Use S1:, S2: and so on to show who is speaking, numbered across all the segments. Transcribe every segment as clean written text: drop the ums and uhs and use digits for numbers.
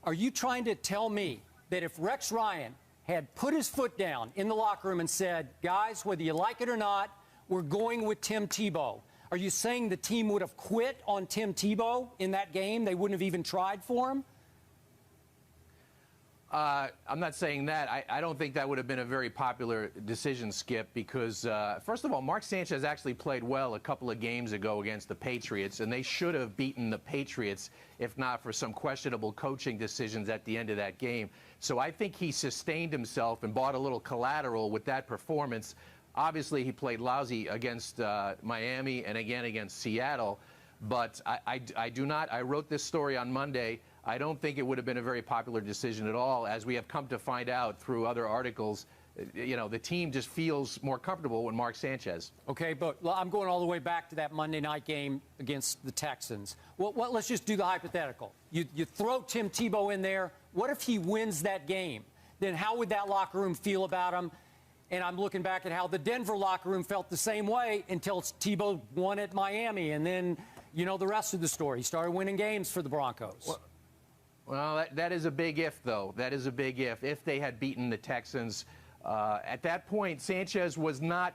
S1: Are you trying to tell me that if Rex Ryan had put his foot down in the locker room and said, guys, whether you like it or not, we're going with Tim Tebow, are you saying the team would have quit on Tim Tebow in that game? They wouldn't have even tried for him?
S2: I'm not saying that. I don't think that would have been a very popular decision, Skip, because, first of all, Mark Sanchez actually played well a couple of games ago against the Patriots, and they should have beaten the Patriots if not for some questionable coaching decisions at the end of that game. So I think he sustained himself and bought a little collateral with that performance. Obviously, he played lousy against Miami and again against Seattle, but I do not. I wrote this story on Monday. I don't think it would have been a very popular decision at all, as we have come to find out through other articles. You know, the team just feels more comfortable with Mark Sanchez.
S1: Okay, but I'm going all the way back to that Monday night game against the Texans. Well, let's just do the hypothetical. You throw Tim Tebow in there. What if he wins that game? Then how would that locker room feel about him? And I'm looking back at how the Denver locker room felt the same way until Tebow won at Miami. And then, you know, the rest of the story. He started winning games for the Broncos.
S2: Well, that is a big if, though. That is a big if. If they had beaten the Texans, at that point, Sanchez was not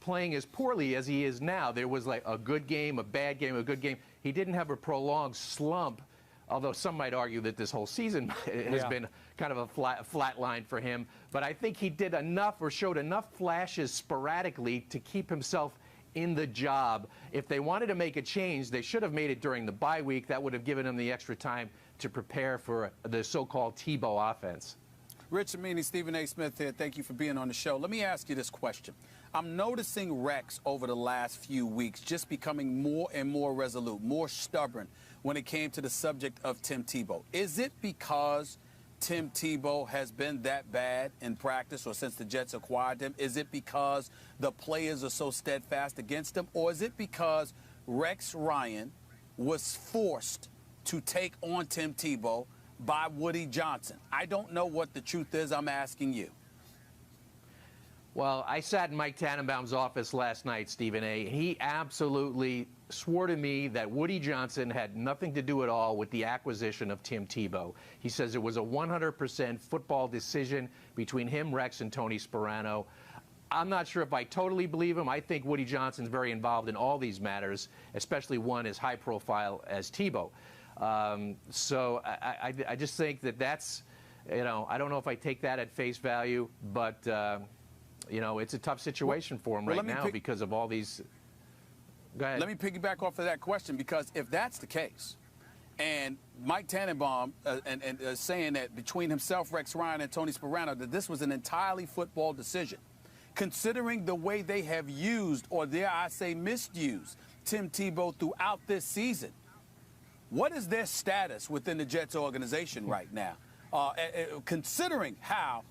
S2: playing as poorly as he is now. There was like a good game, a bad game, a good game. He didn't have a prolonged slump, although some might argue that this whole season has been kind of a flat line for him. But I think he did enough or showed enough flashes sporadically to keep himself in the job. If they wanted to make a change, they should have made it during the bye week. That would have given him the extra time to prepare for the so-called Tebow offense.
S3: Rich Amini, Stephen A. Smith here. Thank you for being on the show. Let me ask you this question. I'm noticing Rex over the last few weeks just becoming more and more resolute, more stubborn when it came to the subject of Tim Tebow. Is it because Tim Tebow has been that bad in practice or since the Jets acquired him? Is it because the players are so steadfast against him? Or is it because Rex Ryan was forced to take on Tim Tebow by Woody Johnson? I don't know what the truth is. I'm asking you.
S2: Well, I sat in Mike Tannenbaum's office last night, Stephen A. He absolutely swore to me that Woody Johnson had nothing to do at all with the acquisition of Tim Tebow. He says it was a 100% football decision between him, Rex, and Tony Sparano. I'm not sure if I totally believe him. I think Woody Johnson's very involved in all these matters, especially one as high profile as Tebow. So I just think that that's, you know, I don't know if I take that at face value, but, you know, it's a tough situation for him right now because of all these. Go ahead.
S3: Let me piggyback off of that question, because if that's the case, and Mike Tannenbaum saying that between himself, Rex Ryan, and Tony Sparano, that this was an entirely football decision, considering the way they have used, or dare I say misused, Tim Tebow throughout this season, what is their status within the Jets organization right now, considering how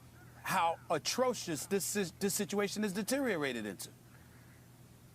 S3: atrocious this situation is deteriorated into?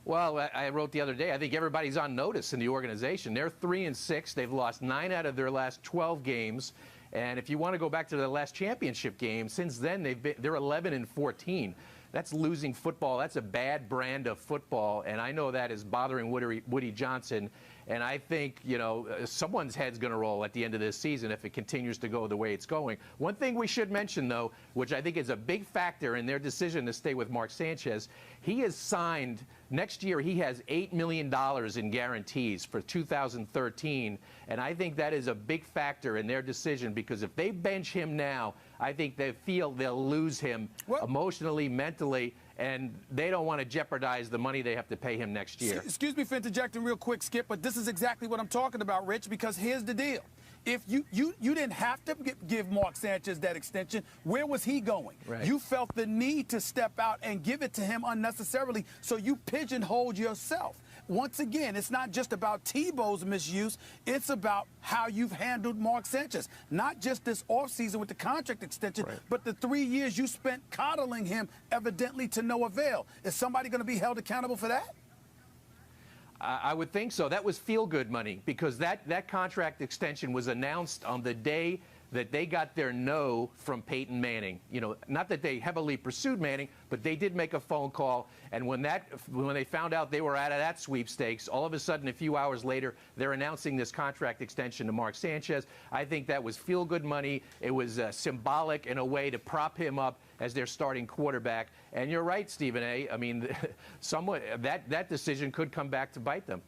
S2: Well, I wrote the other day, I think everybody's on notice in the organization. They're 3-6. They've lost 9 out of their last 12 games. And if you want to go back to their last championship game, since then they're 11-14. That's losing football. That's a bad brand of football, and I know that is bothering Woody Johnson. And I think, you know, someone's head's going to roll at the end of this season if it continues to go the way it's going. One thing we should mention, though, which I think is a big factor in their decision to stay with Mark Sanchez, he has signed, next year he has $8 million in guarantees for 2013, and I think that is a big factor in their decision, because if they bench him now, I think they feel they'll lose him emotionally, mentally, and they don't want to jeopardize the money they have to pay him next year.
S3: Excuse me for interjecting real quick, Skip, but this is exactly what I'm talking about, Rich, because here's the deal. If you didn't have to give Mark Sanchez that extension, where was he going?
S2: Right.
S3: You felt the need to step out and give it to him unnecessarily, so you pigeonholed yourself. Once again, it's not just about Tebow's misuse. It's about how you've handled Mark Sanchez. Not just this offseason with the contract extension, but the 3 years you spent coddling him, evidently to no avail. Is somebody going to be held accountable for that?
S2: I would think so. That was feel-good money, because that contract extension was announced on the day that they got their no from Peyton Manning. You know, not that they heavily pursued Manning, but they did make a phone call. And when they found out they were out of that sweepstakes, all of a sudden, a few hours later, they're announcing this contract extension to Mark Sanchez. I think that was feel-good money. It was symbolic in a way to prop him up as their starting quarterback. And you're right, Stephen A. I mean, somewhat that decision could come back to bite them.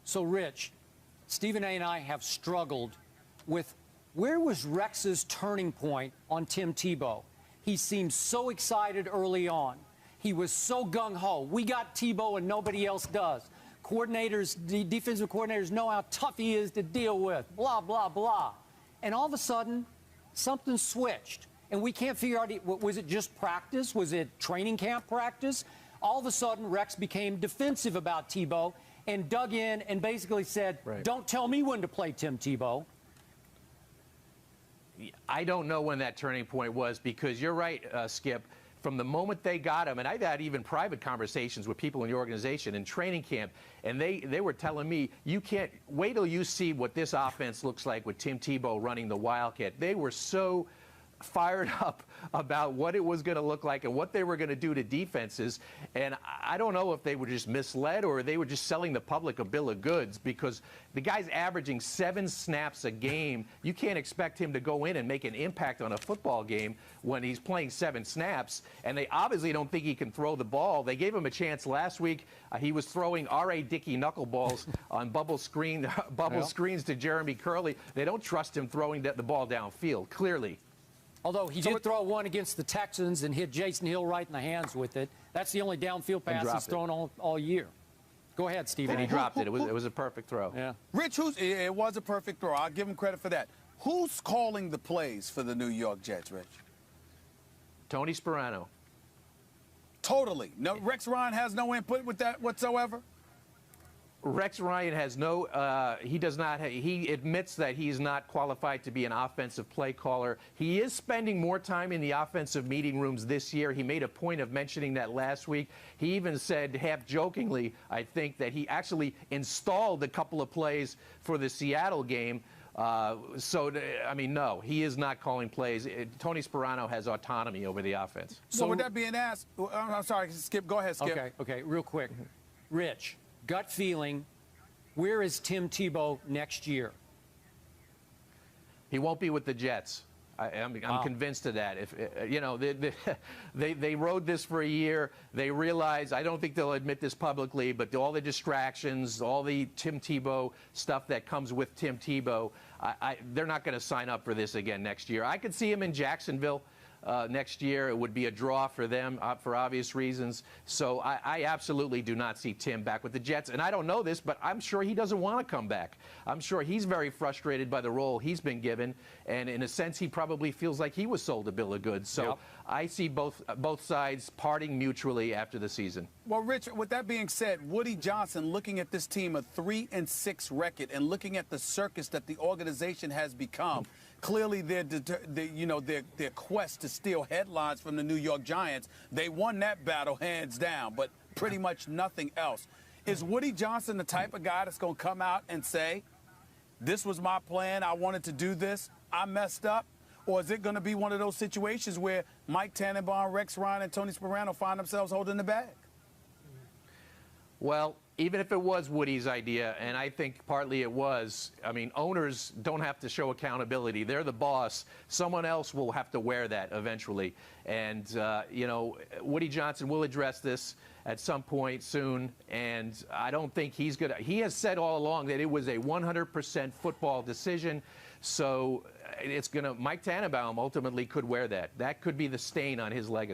S1: So, Rich, Stephen A. and I have struggled with where was Rex's turning point on Tim Tebow? He seemed so excited early on. He was so gung-ho. We got Tebow and nobody else does. Coordinators, the defensive coordinators know how tough he is to deal with, blah, blah, blah. And all of a sudden, something switched. And we can't figure out, was it just practice? Was it training camp practice? All of a sudden, Rex became defensive about Tebow and dug in and basically said, don't tell me when to play Tim Tebow.
S2: I don't know when that turning point was, because you're right, Skip. From the moment they got him, and I've had even private conversations with people in the organization in training camp, and they were telling me, you can't wait till you see what this offense looks like with Tim Tebow running the Wildcat. They were so fired up about what it was going to look like and what they were going to do to defenses. And I don't know if they were just misled or they were just selling the public a bill of goods, because the guy's averaging 7 snaps a game. You can't expect him to go in and make an impact on a football game when he's playing 7 snaps. And they obviously don't think he can throw the ball. They gave him a chance last week. He was throwing R.A. Dickey knuckleballs on bubble screens to Jeremy Curley. They don't trust him throwing the ball downfield, clearly.
S1: Although he did throw one against the Texans and hit Jason Hill right in the hands with it. That's the only downfield pass he's thrown all year. Go ahead, Stephen.
S2: And he dropped it. It was a perfect throw.
S1: Yeah.
S3: Rich, it was a perfect throw. I'll give him credit for that. Who's calling the plays for the New York Jets, Rich?
S2: Tony Sparano.
S3: Totally. No, Rex Ryan has no input with that whatsoever?
S2: Rex Ryan has no, he does not, he admits that he's not qualified to be an offensive play caller. He is spending more time in the offensive meeting rooms this year. He made a point of mentioning that last week. He even said, half jokingly, I think, that he actually installed a couple of plays for the Seattle game. I mean, no, he is not calling plays. Tony Sparano has autonomy over the offense.
S3: So with that being asked, I'm sorry, Skip, go ahead, Skip.
S1: Okay, real quick. Rich, gut feeling, where is Tim Tebow next year?
S2: He won't be with the Jets. I'm convinced of that. If you know, they rode this for a year. They realize, I don't think they'll admit this publicly, but all the distractions, all the Tim Tebow stuff that comes with Tim Tebow, they're not going to sign up for this again next year. I could see him in Jacksonville next year. It would be a draw for them for obvious reasons. So I absolutely do not see Tim back with the Jets. And I don't know this, but I'm sure he doesn't want to come back. I'm sure he's very frustrated by the role he's been given. And in a sense, he probably feels like he was sold a bill of goods. So I see both sides parting mutually after the season.
S3: Well, Rich, with that being said, Woody Johnson, looking at this team, a 3-6 record, and looking at the circus that the organization has become, clearly their quest to steal headlines from the New York Giants, they won that battle hands down, but pretty much nothing else. Is Woody Johnson the type of guy that's going to come out and say, this was my plan, I wanted to do this, I messed up? Or is it going to be one of those situations where Mike Tannenbaum, Rex Ryan, and Tony Sparano find themselves holding the bag?
S2: Well, even if it was Woody's idea, and I think partly it was, I mean, owners don't have to show accountability. They're the boss. Someone else will have to wear that eventually. And, you know, Woody Johnson will address this at some point soon, and I don't think he's going to. He has said all along that it was a 100% football decision. So it's going to, Mike Tannenbaum ultimately could wear that. That could be the stain on his legacy.